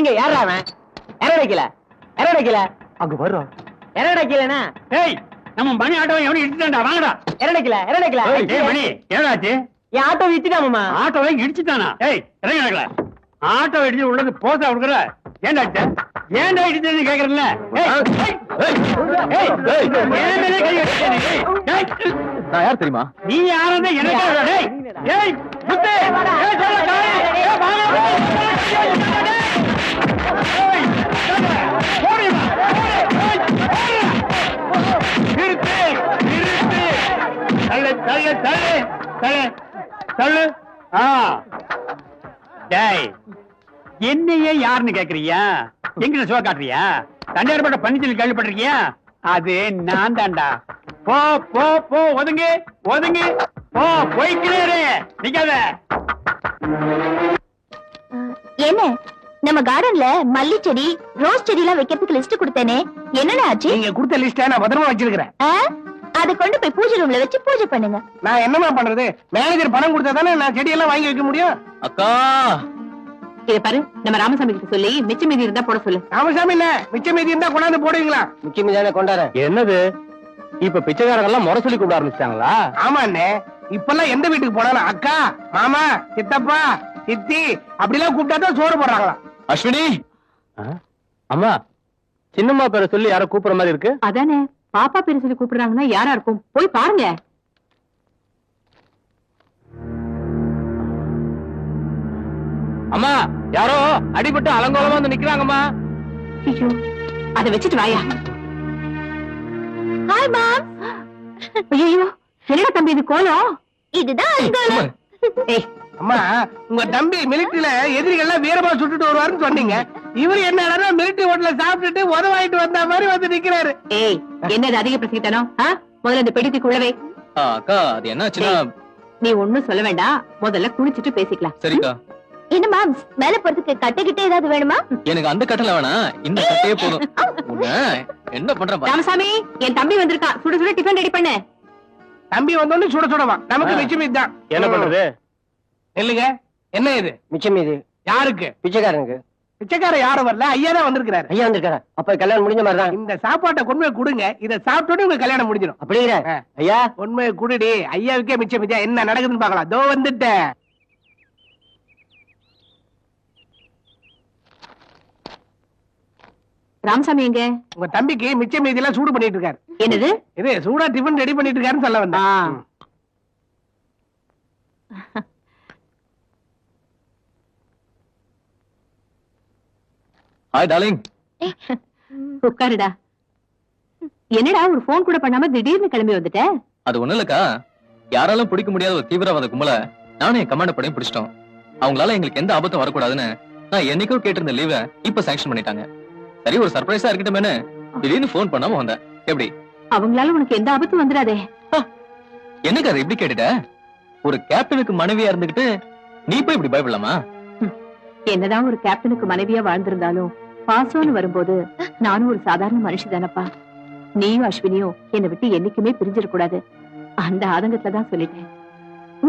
எங்க யாரா அவன்? எரடைக்கல அங்க வர்றோம். எரடைக்கலனா ஏய், நம்ம மணி ஆட்டோ எவனி இடிச்சுட்டான்டா, வாங்கடா. எரடைக்கல ஏய் மணி, ஏடாச்சு? என் ஆட்டோ வித்துட்டாமா. ஆட்டோவை இடிச்சுட்டானா? ஏய் இறங்கல. ஆட்டோ இடிச்சு உள்ளது போசா கொடுக்குற. ஏண்டாச்சு? ஏன்டா இடிச்சதுன்னு கேக்குறல? நான் யார் தெரியுமா? நீ யாருன்னு எனக்கு டேய். ஏய் முத்து, ஏய் சொல்ல காய். ஏய் வாங்க. ஏய் போடி. நிறுத்து. தள்ளு. டேய், என்னையே யாருன்னு கேக்குறியா? எங்கிட்ட சோ காட்டுறியா? தண்டையார்பட்ட பன்னிச்சல் கேள்விப்பட்டிருக்கியா? அது நான் தான்டா. போ போ போ, ஒதுங்கு போ, போய்க்கிறே நிக்காத. என்ன நம்ம கார்டன்ல மல்லி செடி, ரோஸ் செடி எல்லாம் வைக்கிறதுக்கு லிஸ்ட் கொடுத்தேனே, என்னடா ஆச்சு? நீங்க கொடுத்த லிஸ்ட நான் பத்திரமா வச்சிருக்கிறேன். அதை கொண்டு போய் பூஜை ரூம்ல வச்சு பூஜை பண்ணுங்க. நான் என்னமா பண்றது? மேனேஜர் பணம் கொடுத்தா தானே நான் செடியெல்லாம் வாங்கி வைக்க முடியும். அக்கா, இத பாரு, நம்ம ராமசாமி கிட்ட சொல்லி மிச்ச மீதி இருந்தா போட சொல்லு. ராமசாமி இல்ல, மிச்ச மீதி இருந்தா கொண்டாந்து போடுவீங்களா? மிச்ச மீதானே கொண்டாரேன். என்னது இப்ப பிச்சைக்காரங்க எல்லாம் முறை சொல்லி கூப்பிட ஆரம்பிச்சிட்டாங்களா? ஆமா அண்ணே, இப்பெல்லாம் எந்த வீட்டுக்கு போனாலும் அக்கா, மாமா, சித்தப்பா, சித்தி அப்படிலாம் கூப்பிட்டா தான் சோறு போடுறாங்களா? அஸ்வினி, அம்மா, சின்னம்மா பேரை சொல்லி யாரோ கூப்பிடுற மாதிரி இருக்கு. அதானே, பாப்பா பேரு சொல்லி கூப்பிடுறாங்கன்னா யாரா இருக்கும்? போய் பாருங்க. அம்மா, யாரோ அடிபட்டு அலங்கோலமா வந்து நிக்கிறாங்கம்மா. ஐயோ, அதை வச்சுட்டு வாயா. Hi mom. ஐயோ, என்னடா தம்பி இது கோலம்? இதுதான் அலங்கோலம். ஏய், அம்மா, உங்க தம்பி மிலிட்டரியில எதிரிகள் வீரமா சுட்டுட்டு வருவாருன்னு சொன்னீங்க. இவரு என்னடா மிலிட்டரி ஹோட்டல்ல சாப்பிட்டுட்டு உதவாயிட்டு வந்த மாதிரி வந்து நிக்கிறாரு. ஏய், என்னது அதிக பிரசங்கிட்டனோ? முதல்ல இந்த பெடித்துக்குள்ளவே. அக்கா, அது என்னாச்சுன்னா? நீ ஒண்ணும் சொல்ல வேண்டாம், முதல்ல குளிச்சிட்டு பேசிக்கலாம். சரிக்கா. என்ன மாம், மேல போறதுக்கு கட்டைக்கிட்ட ஏதாவது வேணுமா? எனக்கு அந்த கட்டல வேணாம், இந்த கட்டையே போதும். என்ன பண்ற? ராமசாமி, என் தம்பி வந்திருக்கான், சுட சுட டிஃபன் ரெடி பண்ணு. தம்பி வந்தோன்னு சுட சுடவா? நமக்கு மிச்சம் இதுதான். என்ன பண்றது? இல்லைங்க, என்ன இது? மிச்ச மீது யாருக்கு? பிச்சைக்காரனுக்கு. பிச்சைக்கார யாரும் வரல, ஐயா தான் வந்திருக்கிறாரு. ஐயா வந்திருக்காரா? அப்ப கல்யாணம் முடிஞ்ச மாதிரிதான். இந்த சாப்பாட்டை கொண்டு போய் கொடுங்க, இத சாப்பிட்டோட உங்க கல்யாணம் முடிஞ்சிடும். அப்படிங்கிற ஐயா உண்மையை குடுடி, ஐயாவுக்கே மிச்சம் மிச்சம் என்ன நடக்குதுன்னு பாக்கலாம். தோ வந்துட்டேன். ராமசாமி எங்க? உங்க தம்பிக்கு மிச்ச மீதி எல்லாம் சூடு பண்ணிட்டு இருக்காரு. என்னது? இது சூடா டிஃபன் ரெடி பண்ணிட்டு இருக்காருன்னு சொல்ல வந்தேன். Hi darling. உட்காருடா. என்னடா ஒரு போன் கூட பண்ணாம திடீர்னு கிளம்பி வந்துட்ட? அது ஒண்ணு இல்லக்கா, யாராலும் பிடிக்க முடியாத ஒரு தீவிரவாத கும்பல நானும் என் கமாண்ட் படையும் பிடிச்சிட்டோம். அவங்களால எங்களுக்கு எந்த ஆபத்தும் வரக்கூடாதுன்னு நான் என்னைக்கோ கேட்டிருந்த லீவை இப்ப சாங்ஷன் பண்ணிட்டாங்க. சரி, ஒரு சர்ப்ரைஸா இருக்கட்டுமேனு திடீர்னு போன் பண்ணாம வந்தேன். எப்படி? அவங்களால உனக்கு எந்த ஆபத்தும் வந்துடாதே. என்னக்கு அதை எப்படி கேட்டுட்ட? ஒரு கேப்டனுக்கு மனைவியா இருந்துகிட்டு நீ போய் இப்படி பயப்படலாமா? என்னதான் ஒரு கேப்டனுக்கு மனைவியா வாழ்ந்திருந்தாலும் பாசம்னு வரும்போது நானும் ஒரு சாதாரண மனுஷி தானப்பா. நீயும் அஸ்வினியும் என்னை விட்டு என்னைக்குமே பிரிஞ்சிடக்கூடாது, அந்த ஆதங்கத்துலதான் சொல்லிட்டேன்.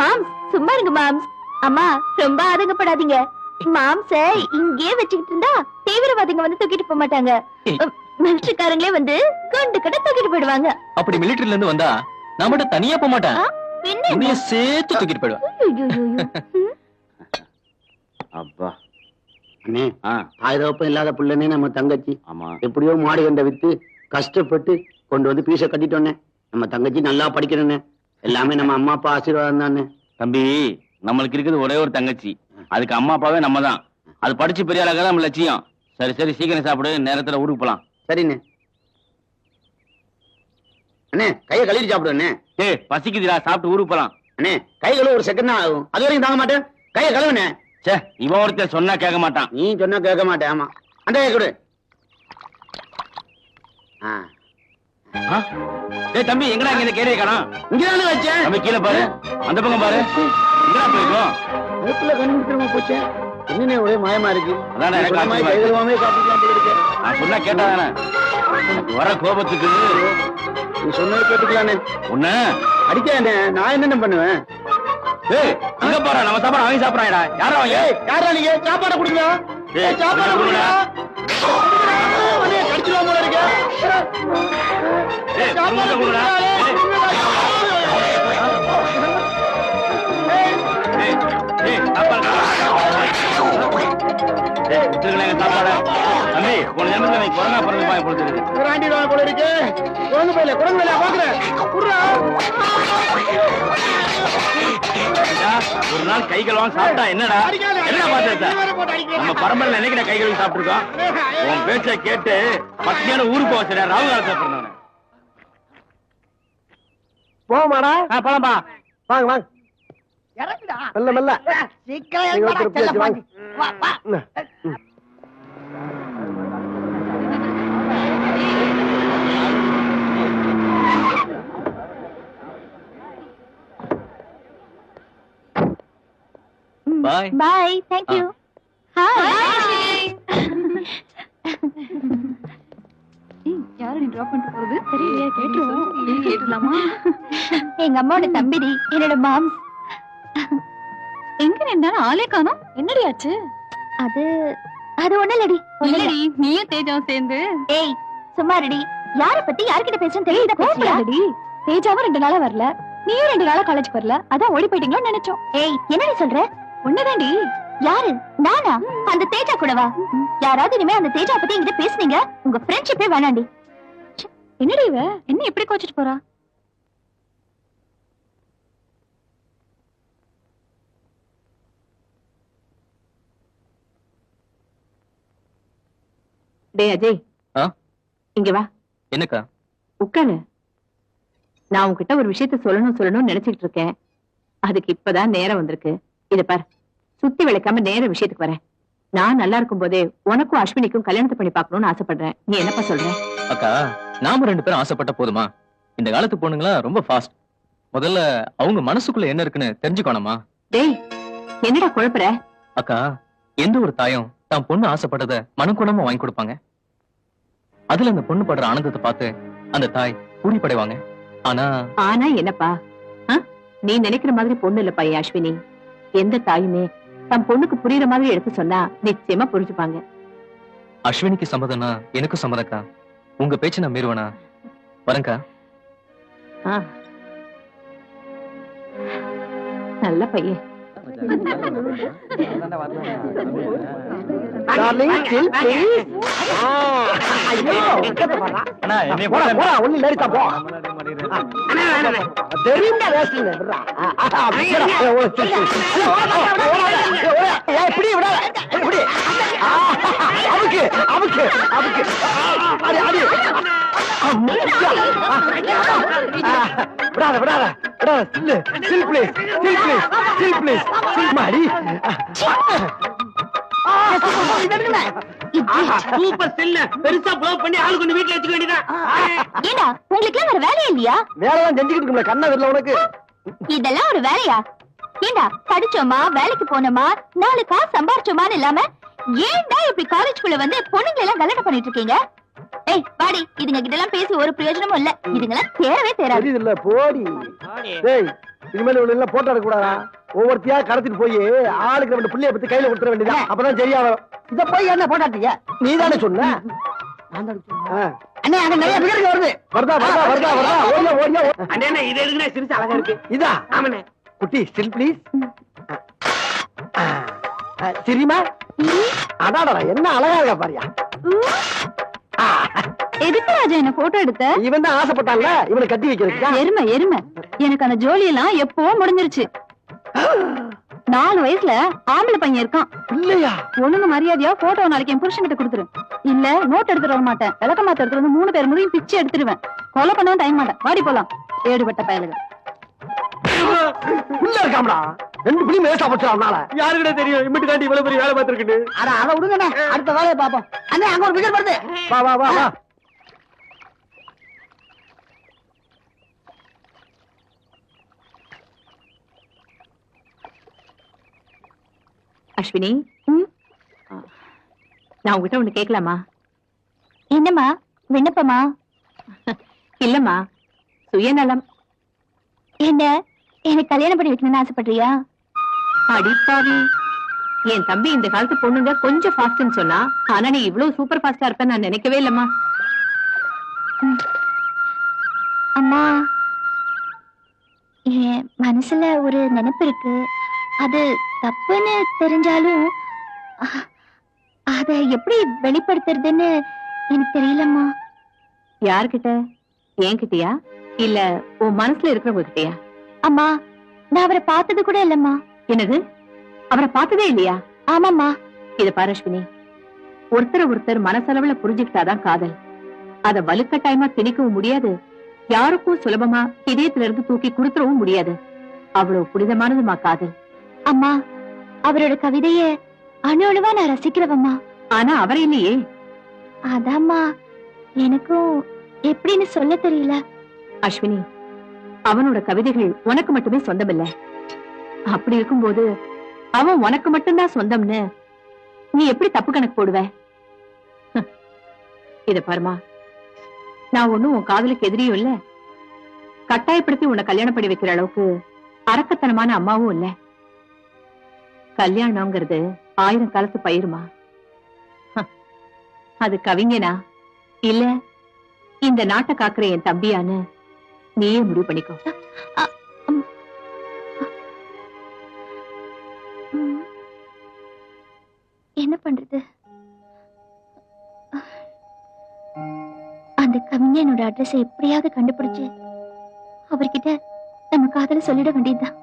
மாம்ஸ், சும்மா இருங்க மாம்ஸ். அம்மா, ரொம்ப ஆதங்கப்படாதீங்க. மாம்ஸ இங்கே வச்சுக்கிட்டு இருந்தா தீவிரவாதிங்க வந்து தூக்கிட்டு போக மாட்டாங்க. மிலிட்டரிக்காரங்களே வந்து குண்டு கட்ட தூக்கிட்டு போயிடுவாங்க. அப்படி மிலிட்டரில இருந்து வந்தா நான் மட்டும் தனியா போக மாட்டேன், உன்னைய சேர்த்து தூக்கிட்டு போயிடுவேன். அப்பா அண்ணே, ஆயிரம் இல்லாத பிள்ளைனே நம்ம தங்கச்சி. ஆமா, எப்படியோ மாடு கண்ட வித்து கஷ்டப்பட்டு கொண்டு வந்து பீச கட்டிட்டோன்னே. நம்ம தங்கச்சி நல்லா படிக்கணும்னே, எல்லாமே நம்ம அம்மா அப்பா ஆசீர்வாதம் தானே. தம்பி, நம்மளுக்கு இருக்குது ஒரே ஒரு தங்கச்சி, அதுக்கு அம்மா அப்பாவே நம்ம தான். அது படிச்சு பெரிய ஆளாக நம்ம லட்சியம். சரி சரி, சீக்கிரம் சாப்பிடு, நேரத்துல ஊருக்கு போலாம். சரிண்ணே. அண்ணே, கையை கழுவி சாப்பிடு அண்ணே. ஏய், பசிக்குதுடா, சாப்பிட்டு ஊருக்கு போலாம். அண்ணே, கை கழுவு ஒரு செகண்ட் தான் ஆகும், அது வரைக்கும் தாங்க மாட்டேன். கையை கழுவுண்ணே. சே, இவன் ஒருத்தர் சொன்னா கேட்க மாட்டான். நீ சொன்னா கேட்க மாட்டேன். ஆமா, அந்த கை கொடு. ஏய் தம்பி, எங்கடா இங்க இந்த கேரிய காணோம்? இங்கதானே வச்சேன். தம்பி கீழே பாரு, அந்த பக்கம் பாரு. எங்கடா போயிருக்கோம்? அதுக்குள்ள கண்டுபிடிச்சிருமா போச்சு. என்னன்னே ஒரே மாயமா இருக்கு. அதானே எனக்கு ஆச்சரியமா இருக்கு. கை கழுவாமே சாப்பிட்டுக்கலாம் போல இருக்கு. நான் சொன்னா கேட்டாதானே? வர கோபத்துக்கு நீ சொன்னதை கேட்டுக்கலானே. உன்ன அடிக்கானே, நான் என்னென்ன பண்ணுவேன்? ஏய், அங்க பாரு, நம்ம சாப்பாடு அவன் சாப்பிடறாங்கடா. யாரோ அவன்? ஏய், யாரா நீங்க? சாப்பாடு கொடுங்க. ஏய், கொஞ்சம் கொடுங்கடா. ஏய், கொஞ்சம் கொடுங்கடா. ஏய், ஏய், சாப்பாடு. ஏய், கொடுத்துருங்களேன் எங்க சாப்பாடு. தம்பி, உன் ஜனத்துல நீ கொரோனா பிறந்து பாய கொடுத்துருக்கு. ஒரு நாள் கை கழுவாம சாப்பிட்டா என்னடா என்ன பாத்து நம்ம பரம்பரையில என்னைக்கு கை கழுவி சாப்பிட்டுருக்கோம். உன் பேச்சை கேட்டு பத்தியான ஊருக்கு போக சரியா ராகு காலத்தை பிறந்தவன. போமாடா பழம்பா வாங்க வாங்க மெல்ல மெல்ல bye. Bye. Thank you. Hi. யாரு நீ டிராப் பண்ணிட்டு போறது தெரியலையே. கேட்டுலாமா? எங்க அம்மாவோட தம்பிடி, என்னோட மாம்ஸ். எங்க நின்றாலும் ஆளே காணோம். என்னடி ஆச்சு? அது அது ஒண்ணு இல்லடி. இல்லடி, நீயும் தேஜாவும் சேர்ந்து. ஏய் சும்மா ரெடி. யார பத்தி யார்கிட்ட பேசுறேன்னு தெரியல. கோபப்படாதடி. தேஜாவும் 2 நாளா வரல, நீயும் 2 நாளா காலேஜ் வரல. அதான் ஓடி போயிட்டீங்களோன்னு நினைச்சோம். ஏய் என்னடி சொல்ற? உன்னதாண்டி. யாரு? நானா? அந்த தேஜா கூடவா? யாராவது இனிமே அந்த தேஜா பத்தி என்கிட்ட பேசுனீங்க, உங்க ஃப்ரெண்ட்ஷிப்பே வேணாண்டி. என்னடி இவ என்ன எப்படி கோச்சிட்டு போறா? டே அஜய், இங்க வா. என்னக்கா? உட்காரு. நான் உன்கிட்ட ஒரு விஷயத்த சொல்லணும்னு நினைச்சிட்டு இருக்கேன். அதுக்கு இப்பதான் நேரம் வந்திருக்கு. இத பார், சுத்தி விளக்காம நேர விஷயத்துக்கு வரேன். நான் நல்லா இருக்கும் போதே உனக்கும் அஸ்வினிக்கும் கல்யாணத்தை பண்ணி பார்க்கணும்னு ஆசைப்படுறேன். நீ என்னப்பா சொல்ற? அக்கா, நாம 2 பேரும் ஆசைப்பட்ட போதுமா? இந்த காலத்து பொண்ணுங்களா ரொம்ப ஃபாஸ்ட். முதல்ல அவங்க மனசுக்குள்ள என்ன இருக்குன்னு தெரிஞ்சுக்கணுமா? டேய், என்னடா குழப்பற? அக்கா, எந்த ஒரு தாயும் தான் பொண்ணு ஆசைப்பட்டத மனக்குணமா வாங்கி கொடுப்பாங்க. அதுல அந்த பொண்ணு படுற ஆனந்தத்தை பார்த்து அந்த தாய் பூரிப்படைவாங்க. ஆனா என்னப்பா, நீ நினைக்கிற மாதிரி பொண்ணு இல்லப்பா என் அஸ்வினி. எந்த தாயுமே தன் பொண்ணுக்கு புரியுற மாதிரி எடுத்து சொன்னா நிச்சயமா புரிஞ்சுப்பாங்க. அஸ்வினிக்கு சம்மதம்னா எனக்கு சம்மதக்கா. உங்க பேச்சு நான் மீறுவனா? வரேன்க்கா. நல்ல பையன். Darling chill please. ஐயோ அண்ணா என்னைய போடா போடா ஒண்ணு லேடிட்டா போ. தெரியும்டா ரேஸ்ல விடுறா. இப்படி விடாத. இப்படி அமுக்கு அமுக்கு அமுக்கு. அடி அடி. விடாத விடாத விடாத. Chill chill please chill please chill please chill மாடி. சூப்பர் செல்ல பெருசா ப்ளோ பண்ணி ஆளு கொண்டு வீட்டுல வச்சுக்க வேண்டியதான். ஏண்டா உங்களுக்கு எல்லாம் வேற வேலையே இல்லையா? வேலைதான் செஞ்சுக்கிட்டு இருக்கோம்ல கண்ணா வரல உனக்கு. இதெல்லாம் ஒரு வேலையா? ஏண்டா படிச்சோமா வேலைக்கு போனோமா 4 காசு சம்பாரிச்சோமான்னு இல்லாம ஏண்டா இப்படி காலேஜ்குள்ள வந்து பொண்ணுங்களை எல்லாம் கல்யாணம் பண்ணிட்டு இருக்கீங்க? ஏய் வாடி, இதுங்க கிட்ட எல்லாம் பேசி ஒரு பிரயோஜனமும் இல்ல. இதுங்கெல்லாம் தேரவே தேராது. தெரியுது இல்ல போடி. டேய் இனிமேல் இவங்க எல்லாம் போட்டோ எடுக்க கூடாதா? ஒவ்வொருத்தியா கடத்திட்டு போய் ஆளுக்கு 2 புள்ளைய பத்தி கையில கொடுத்துட வேண்டியதா? அப்பதான் சரியா வரும். இத போய் என்ன போட்டாட்டீங்க? நீ தானே சொன்ன. அண்ணே அங்க நிறைய பேருக்கு வருது. வருதா வருதா வருதா வருதா. ஓடியா ஓடியா. அண்ணே இது எதுக்குனே சிரிச்சு அழகா இருக்கு. இதா ஆமாண்ணே. குட்டி ஸ்டில் ப்ளீஸ். சரிமா? அடாடா என்ன அழகா இருக்கா பாரியா. எதுக்கு ராஜா என்ன போட்டோ எடுத்த? இவன் தான் ஆசைப்பட்டான்ல இவனை கட்டி வைக்கிறதுக்கா? எருமை எருமை, எனக்கு அந்த ஜோலி எல்லாம் எப்போ முடிஞ்சிருச்சு. 4 வயசுல ஆம்பளை பையன் இருக்கான். இல்லையா? ஒழுங்கு மரியாதையா போட்டோ நாளைக்கு என் புருஷன் கிட்ட கொடுத்துரு. இல்ல நோட் எடுத்துட்டு வர மாட்டேன். விளக்க மாத்த எடுத்துட்டு வந்து 3 பேர் முடியும் பிச்சு எடுத்துருவேன். கொலை பண்ணவும் டைம் மாட்டேன். வாடி போலாம். ஏடுபட்ட பயலுங்க. உள்ள இருக்காமடா 2 புள்ளி மேசா போச்சுறானால. யாருக்கிட்ட தெரியும் இம்பிட்டு காண்டி இவ்வளவு பெரிய வேலை பார்த்திருக்குன்னு? அட அத விடுங்கண்ணே, அடுத்த வேலையை பாப்போம். அண்ணே அங்க ஒரு பிகர் வருது. வா வா வா வா. அஸ்வினி, நான் உங்ககிட்ட ஒண்ணு கேட்கலாமா? என்னம்மா? விண்ணப்பமா? இல்லம்மா, சுயநலம். என்ன எனக்கு கல்யாணம் பண்ணி வைக்கணும்னு ஆசைப்படுறியா? அடிப்பாவி, என் தம்பி இந்த காலத்து பொண்ணுங்க கொஞ்சம் ஃபாஸ்ட்னு சொன்னா, ஆனா நீ இவ்வளவு சூப்பர் ஃபாஸ்டா இருப்ப நான் நினைக்கவே இல்லம்மா. அம்மா, என் மனசுல ஒரு நினைப்பு இருக்கு. அது தப்புன்னு தெரிஞ்சாலும் அத எப்படி வெளிப்படுத்துறதுன்னு எனக்கு தெரியலம்மா. யார்கிட்ட? என்கிட்டயா இல்ல உன் மனசுல இருக்கிறவங்க கிட்டயா? அம்மா, நான் அவரை பார்த்தது கூட இல்லம்மா. என்னது, அவரை பார்த்ததே இல்லையா? ஆமாம்மா. இத பாரு அஸ்வினி, ஒருத்தர் மனசளவுல புரிஞ்சுக்கிட்டாதான் காதல். அத வலுக்கட்டாயமா திணிக்கவும் முடியாது, யாருக்கும் சுலபமா இதயத்துல இருந்து தூக்கி கொடுத்துடவும் முடியாது. அவ்வளவு புனிதமானதுமா காதல். அம்மா, அவரோட கவிதைய அணு அணுவா நான் ரசிக்கிறவம்மா. ஆனா அவரை இல்லையே. அதாம்மா எனக்கும் எப்படின்னு சொல்ல தெரியல. அஸ்வினி, அவனோட கவிதைகள் உனக்கு மட்டுமே சொந்தம் இல்ல. அப்படி இருக்கும்போது அவன் உனக்கு மட்டும்தான் சொந்தம்னு நீ எப்படி தப்பு கணக்கு போடுவ? இத பாருமா, நான் ஒண்ணும் உன் காதலுக்கு எதிரியும் இல்ல, கட்டாயப்படுத்தி உன்னை கல்யாணம் பண்ணி வைக்கிற அளவுக்கு அரக்கத்தனமான அம்மாவும் இல்ல. கல்யாணம்ங்கிறது 1000 காலத்து பயிருமா. அது கவிஞனா இல்ல இந்த நாட்டை காக்குற என் தம்பியான்னு நீயே முடிவு பண்ணிக்கோ. என்ன பண்றது? அந்த கவிஞனோட அட்ரஸ் எப்படியாவது கண்டுபிடிச்சு அவர்கிட்ட நம்ம காதல சொல்லிட வேண்டியதுதான்.